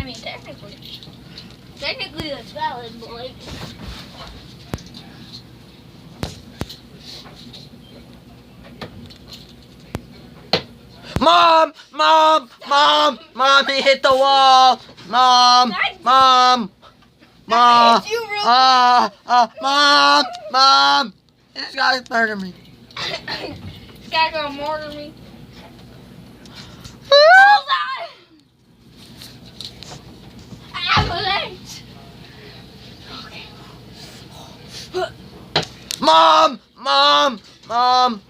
I mean, technically that's valid, but like. Mom! Mom! Mom! Mom! He hit the wall! Mom! Mom! Mom! Mom! Mom! This guy's murdering me. This guy gonna murder me. Avalanche! Okay. Mom! Mom! Mom!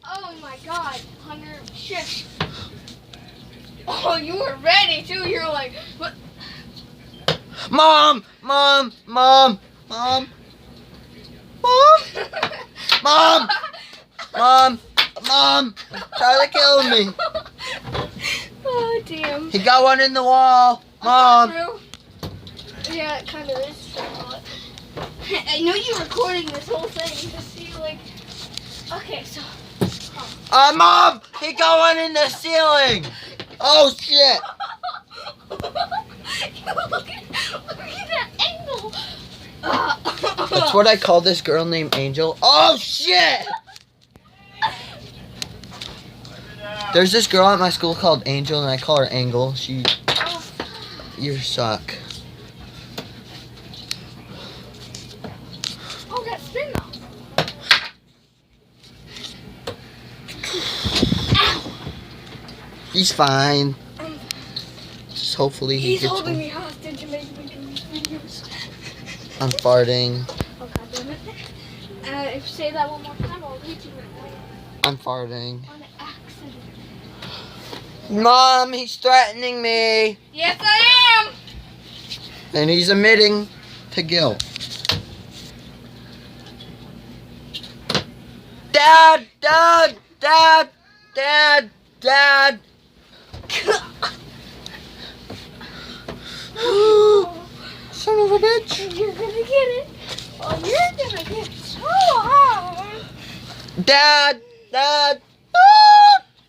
Oh my god, Hunter, shit. Oh, you were ready too. You were like, what? Mom! Mom! Mom! Mom! Mom! Mom! Mom! Mom! Try to kill me. Oh, damn. He got one in the wall. Mom! True. Yeah, it kind of is true. But I know you're recording this whole thing to see, like. Okay, so. Mom! He got one in the ceiling! Oh, shit! Look at that angle! That's what I call this girl named Angel. Oh, shit! There's this girl at my school called Angel, and I call her Angle. You suck. Oh, that spin though. He's fine. Just hopefully he He's gets holding one. me hostage and making me do these videos. I'm farting. Oh, god damn it. If you say that one more time, I'll reach you I'm farting. on accident. Mom, he's threatening me. Yes, I am! And he's admitting to guilt. Dad! Dad! Dad! Dad! Dad! Son of a bitch! You're gonna get it. Oh, you're gonna get it so hard. Dad! Dad!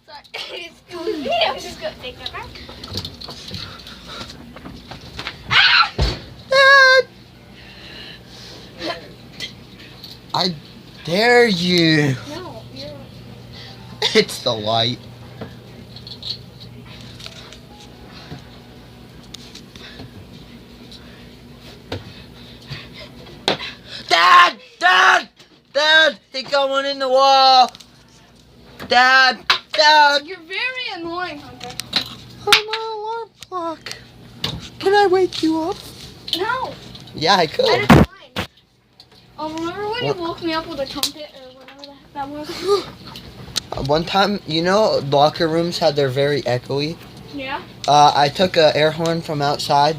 Sorry, excuse me. I'm just gonna take that back. Dad! I dare you! No, you're. It's the light. Dad! Dad! Dad! He got one in the wall! Dad! Dad! You're very annoying, Hunter. I'm an alarm clock. Can I wake you up? No. Yeah, I I could. didn't mind. Remember when What? you woke me up with a trumpet or whatever the heck that was? One time, you know, locker rooms had their very echoey. Yeah. I took an air horn from outside.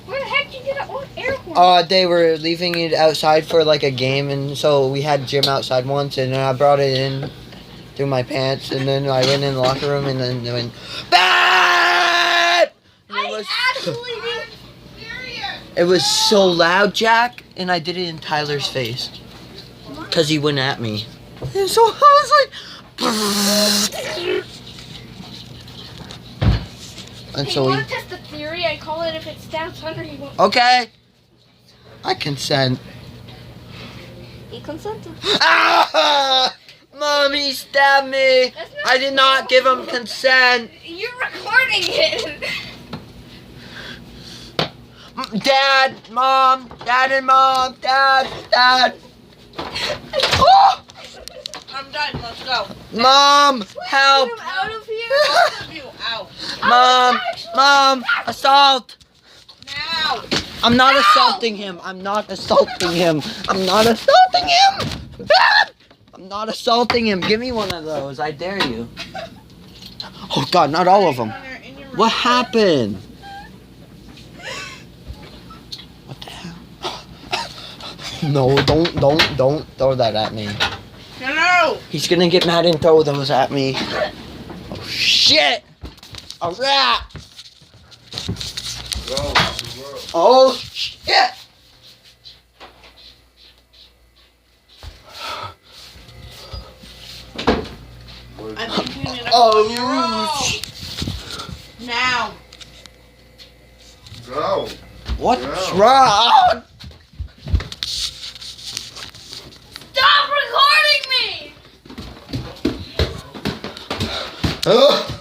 Where the heck did you get an air horn? They were leaving it outside for like a game, and so we had gym outside once, and then I brought it in through my pants, and then I went in the locker room, and then it went BAD! It was so loud, Jack, and I did it in Tyler's face, cause he went at me, and so I was like. And Hey, so you he. want to test the theory? I call it if it stabs Hunter, he won't. Okay. I consent. He consented. Ah! Mommy stabbed me. That's not I did not give him consent. You're recording it. Dad, Mom, Dad and Mom, Dad. Oh! I'm done. Let's go. Mom, help. Get him out of here. Both of you out Mom, assault. now. I'm not assaulting him. I'm not assaulting him. I'm not assaulting him. Dad! I'm not assaulting him. Give me one of those. I dare you. Oh God, not all of them. What happened? What the hell? No, don't throw that at me. No. He's gonna get mad and throw those at me. Oh shit! A rat! Oh shit! I think you need to Oh, go on your own. Now. Go. What's Yeah. wrong? Stop recording me! Ugh.